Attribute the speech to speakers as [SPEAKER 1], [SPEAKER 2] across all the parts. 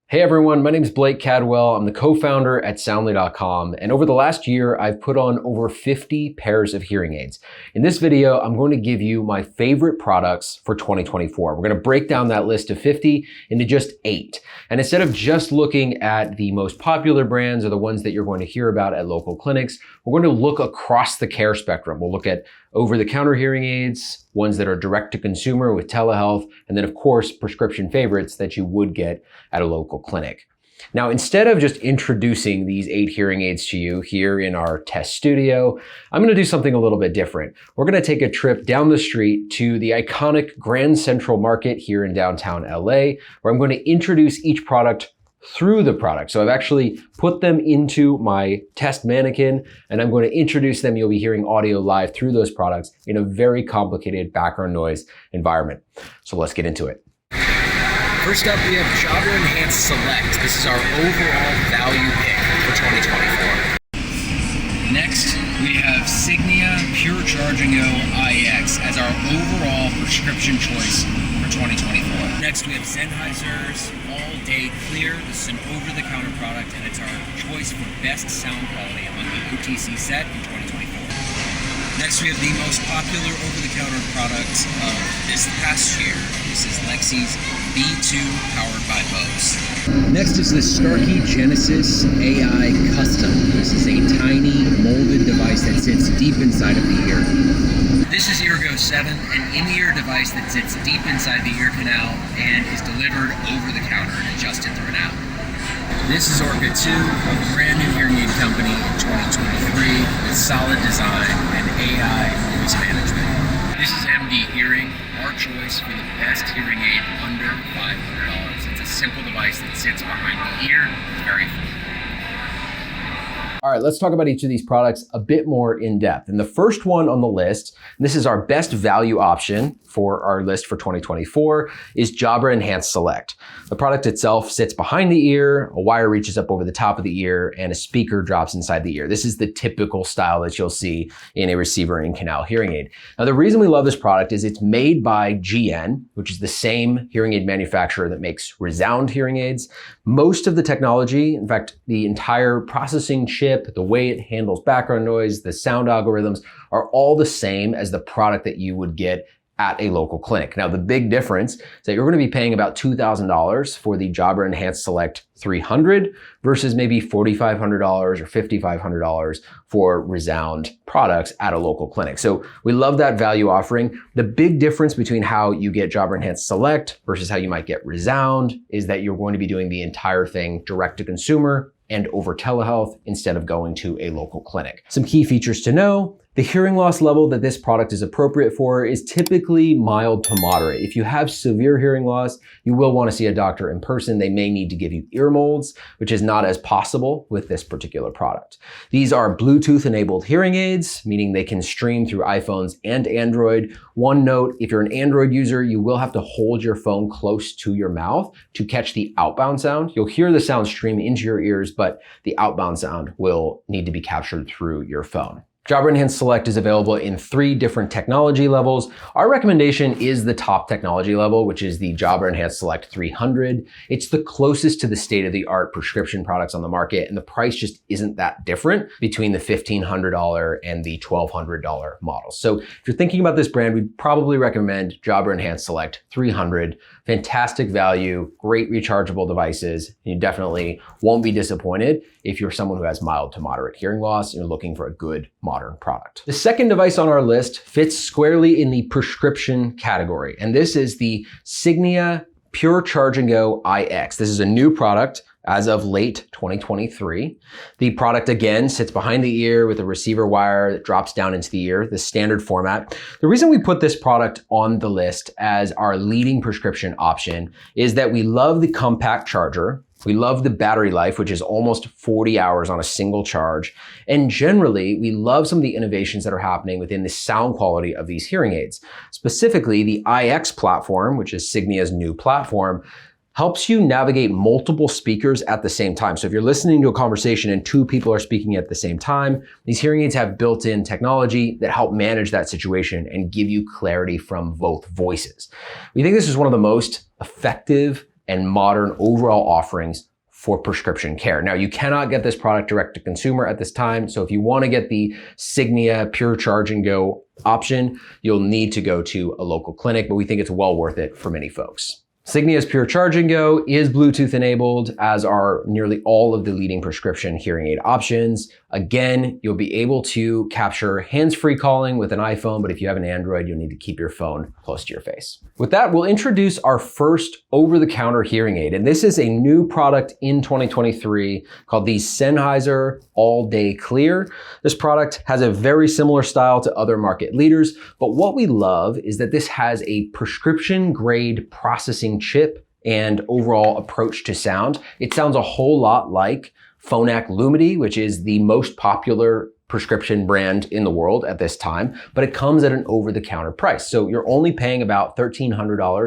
[SPEAKER 1] Hey everyone, my name is Blake Cadwell. I'm the co-founder at Soundly.com, and over the last year, I've put on over 50 pairs of hearing aids. In this video, I'm going to give you my favorite products for 2024. We're going to break down that list of 50 into just 8. And instead of just looking at the most popular brands or the ones that you're going to hear about at local clinics, we're going to look across the care spectrum. We'll look at over-the-counter hearing aids, ones that are direct-to-consumer with telehealth, and then of course, prescription favorites that you would get at a local clinic. Now, instead of just introducing these 8 hearing aids to you here in our test studio, I'm going to do something a little bit different. We're going to take a trip down the street to the iconic Grand Central Market here in downtown LA, where I'm going to introduce each product through the product. So I've actually put them into my test mannequin and I'm going to introduce them. You'll be hearing audio live through those products in a very complicated background noise environment. So let's get into it.
[SPEAKER 2] First up, we have Jabra Enhanced Select. This is our overall value pick for 2024. Next, we have Signia Pure Charge&Go IX as our overall prescription choice for 2024. Next, we have Sennheiser's All Day Clear. This is an over-the-counter product, and it's our choice for best sound quality among the OTC set in 2024. Next, we have the most popular over-the-counter product of this past year. This is Lexie's B2 powered by Bose. Next is the Starky Genesis AI Custom. This is a tiny molded device that sits deep inside of the ear. This is Eargo 7, an in-ear device that sits deep inside the ear canal and is delivered over the counter and adjusted through an app. This is Orka 2, a brand new hearing aid company in 2023 with solid design and AI voice management. This is MDHearing, our choice for the best hearing aid under $500. It's a simple device that sits behind the ear. It's very affordable.
[SPEAKER 1] All right, let's talk about each of these products a bit more in depth. And the first one on the list, this is our best value option for our list for 2024, is Jabra Enhanced Select. The product itself sits behind the ear, a wire reaches up over the top of the ear, and a speaker drops inside the ear. This is the typical style that you'll see in a receiver in canal hearing aid. Now, the reason we love this product is it's made by GN, which is the same hearing aid manufacturer that makes Resound hearing aids. Most of the technology, in fact, the entire processing chip, the way it handles background noise, the sound algorithms are all the same as the product that you would get at a local clinic. Now, the big difference is that you're going to be paying about $2,000 for the Jabra Enhanced Select 300 versus maybe $4,500 or $5,500 for Resound products at a local clinic. So we love that value offering. The big difference between how you get Jabra Enhanced Select versus how you might get Resound is that you're going to be doing the entire thing direct to consumer and over telehealth instead of going to a local clinic. Some key features to know. The hearing loss level that this product is appropriate for is typically mild to moderate. If you have severe hearing loss, you will want to see a doctor in person. They may need to give you ear molds, which is not as possible with this particular product. These are Bluetooth-enabled hearing aids, meaning they can stream through iPhones and Android. One note, if you're an Android user, you will have to hold your phone close to your mouth to catch the outbound sound. You'll hear the sound stream into your ears, but the outbound sound will need to be captured through your phone. Jabra Enhanced Select is available in 3 different technology levels. Our recommendation is the top technology level, which is the Jabra Enhanced Select 300. It's the closest to the state-of-the-art prescription products on the market, and the price just isn't that different between the $1,500 and the $1,200 models. So if you're thinking about this brand, we'd probably recommend Jabra Enhanced Select 300. Fantastic value, great rechargeable devices. You definitely won't be disappointed if you're someone who has mild to moderate hearing loss and you're looking for a good modern product. The second device on our list fits squarely in the prescription category, and this is the Signia Pure Charge&Go IX. This is a new product as of late 2023. The product again sits behind the ear with a receiver wire that drops down into the ear, the standard format. The reason we put this product on the list as our leading prescription option is that we love the compact charger. We love the battery life, which is almost 40 hours on a single charge. And generally, we love some of the innovations that are happening within the sound quality of these hearing aids. Specifically, the IX platform, which is Signia's new platform, helps you navigate multiple speakers at the same time. So if you're listening to a conversation and 2 people are speaking at the same time, these hearing aids have built-in technology that help manage that situation and give you clarity from both voices. We think this is one of the most effective and modern overall offerings for prescription care. Now, you cannot get this product direct to consumer at this time. So if you want to get the Signia Pure Charge&Go option, you'll need to go to a local clinic, but we think it's well worth it for many folks. Signia's Pure Charge&Go is Bluetooth enabled, as are nearly all of the leading prescription hearing aid options. Again, you'll be able to capture hands-free calling with an iPhone, but if you have an Android, you'll need to keep your phone close to your face. With that, we'll introduce our first over-the-counter hearing aid, and this is a new product in 2023 called the Sennheiser All Day Clear. This product has a very similar style to other market leaders, but what we love is that this has a prescription-grade processing chip and overall approach to sound. It sounds a whole lot like Phonak Lumity, which is the most popular prescription brand in the world at this time, but it comes at an over-the-counter price. So you're only paying about $1,300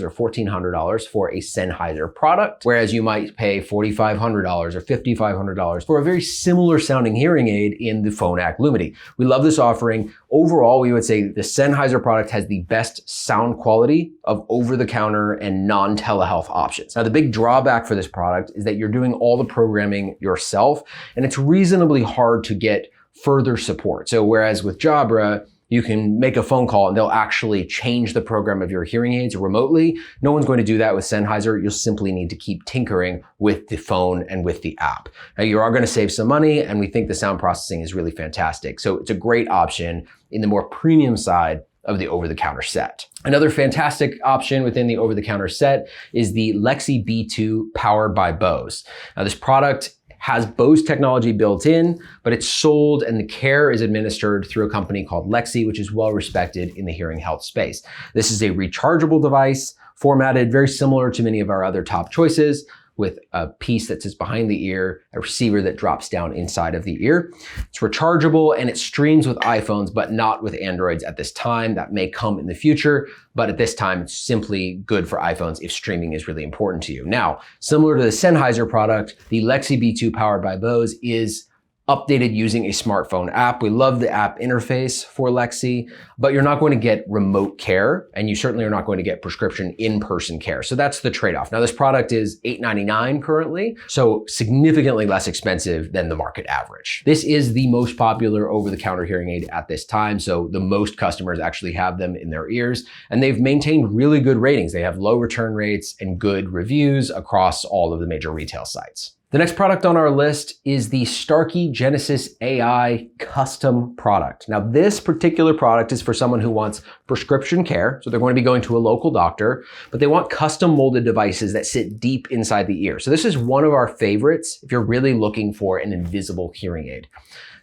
[SPEAKER 1] or $1,400 for a Sennheiser product, whereas you might pay $4,500 or $5,500 for a very similar sounding hearing aid in the Phonak Lumity. We love this offering. Overall, we would say the Sennheiser product has the best sound quality of over-the-counter and non-telehealth options. Now, the big drawback for this product is that you're doing all the programming yourself, and it's reasonably hard to get further support. So whereas with Jabra, you can make a phone call and they'll actually change the program of your hearing aids remotely. No one's going to do that with Sennheiser. You'll simply need to keep tinkering with the phone and with the app. Now, you are going to save some money, and we think the sound processing is really fantastic. So it's a great option in the more premium side of the over-the-counter set. Another fantastic option within the over-the-counter set is the Lexie B2 powered by Bose. Now, this product has Bose technology built in, but it's sold and the care is administered through a company called Lexi, which is well respected in the hearing health space. This is a rechargeable device formatted very similar to many of our other top choices, with a piece that sits behind the ear, a receiver that drops down inside of the ear. It's rechargeable and it streams with iPhones, but not with Androids at this time. That may come in the future, but at this time, it's simply good for iPhones if streaming is really important to you. Now, similar to the Sennheiser product, the Lexie B2 powered by Bose is updated using a smartphone app. We love the app interface for Lexi, but you're not going to get remote care, and you certainly are not going to get prescription in-person care. So that's the trade-off. Now, this product is $899 currently, so significantly less expensive than the market average. This is the most popular over-the-counter hearing aid at this time, so the most customers actually have them in their ears, and they've maintained really good ratings. They have low return rates and good reviews across all of the major retail sites. The next product on our list is the Starky Genesis AI custom product. Now, this particular product is for someone who wants prescription care. So they're going to be going to a local doctor, but they want custom molded devices that sit deep inside the ear. So this is one of our favorites if you're really looking for an invisible hearing aid.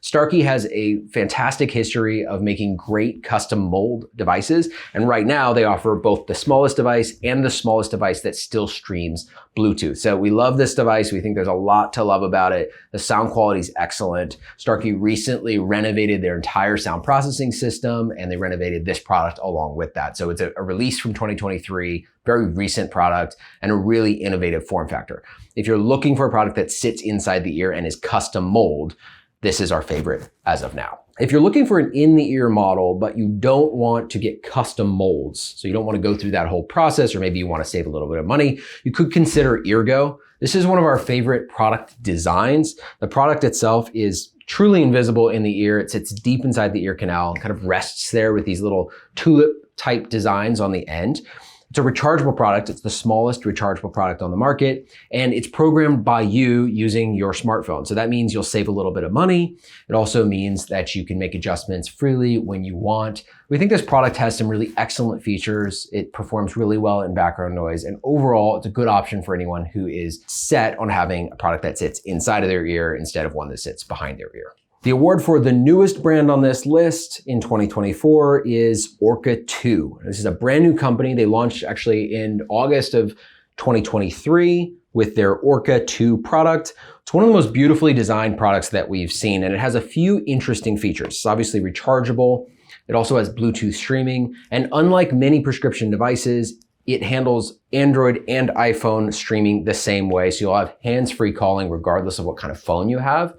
[SPEAKER 1] Starkey has a fantastic history of making great custom mold devices. And right now they offer both the smallest device and the smallest device that still streams Bluetooth. So we love this device. We think there's a lot to love about it. The sound quality is excellent. Starkey recently renovated their entire sound processing system, and they renovated this product along with that. So it's a release from 2023, very recent product, and a really innovative form factor. If you're looking for a product that sits inside the ear and is custom mold, this is our favorite as of now. If you're looking for an in-the-ear model, but you don't want to get custom molds, so you don't want to go through that whole process, or maybe you want to save a little bit of money, you could consider Eargo. This is one of our favorite product designs. The product itself is truly invisible in the ear. It sits deep inside the ear canal, kind of rests there with these little tulip-type designs on the end. It's a rechargeable product. It's the smallest rechargeable product on the market, and it's programmed by you using your smartphone. So that means you'll save a little bit of money. It also means that you can make adjustments freely when you want. We think this product has some really excellent features. It performs really well in background noise, and overall, it's a good option for anyone who is set on having a product that sits inside of their ear instead of one that sits behind their ear. The award for the newest brand on this list in 2024 is Orka Two. This is a brand new company. They launched actually in August of 2023 with their Orka Two product. It's one of the most beautifully designed products that we've seen, and it has a few interesting features. It's obviously rechargeable. It also has Bluetooth streaming, and unlike many prescription devices, It handles Android and iPhone streaming the same way, so you'll have hands-free calling regardless of what kind of phone you have.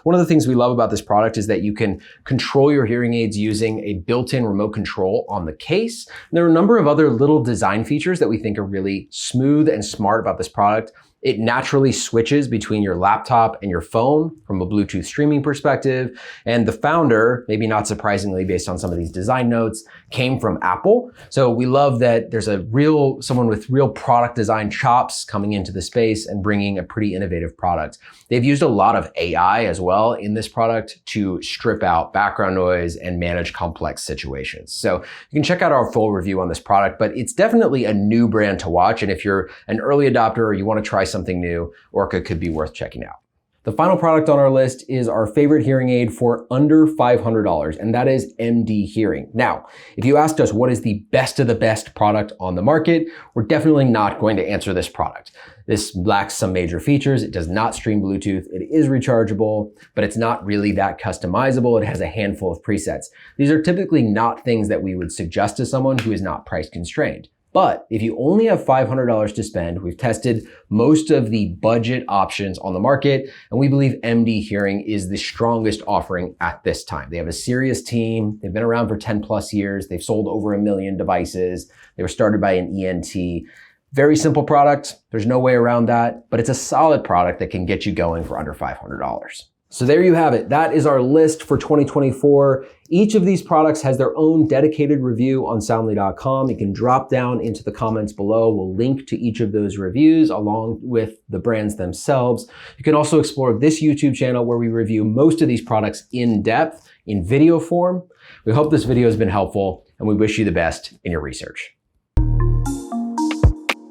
[SPEAKER 1] One of the things we love about this product is that you can control your hearing aids using a built-in remote control on the case. And there are a number of other little design features that we think are really smooth and smart about this product. It naturally switches between your laptop and your phone from a Bluetooth streaming perspective. And the founder, maybe not surprisingly based on some of these design notes, came from Apple. So we love that there's someone with real product design chops coming into the space and bringing a pretty innovative product. They've used a lot of AI as well in this product to strip out background noise and manage complex situations. So you can check out our full review on this product, but it's definitely a new brand to watch. And if you're an early adopter or you want to try something new, Orca could be worth checking out. The final product on our list is our favorite hearing aid for under $500, and that is MDHearing. Now, if you asked us what is the best of the best product on the market, we're definitely not going to answer this product. This lacks some major features. It does not stream Bluetooth. It is rechargeable, but it's not really that customizable. It has a handful of presets. These are typically not things that we would suggest to someone who is not price constrained. But if you only have $500 to spend, we've tested most of the budget options on the market, and we believe MDHearing is the strongest offering at this time. They have a serious team. They've been around for 10 plus years. They've sold over 1 million devices. They were started by an ENT. Very simple product. There's no way around that, but it's a solid product that can get you going for under $500. So there you have it. That is our list for 2024. Each of these products has their own dedicated review on soundly.com. You can drop down into the comments below. We'll link to each of those reviews along with the brands themselves. You can also explore this YouTube channel where we review most of these products in depth in video form. We hope this video has been helpful and we wish you the best in your research.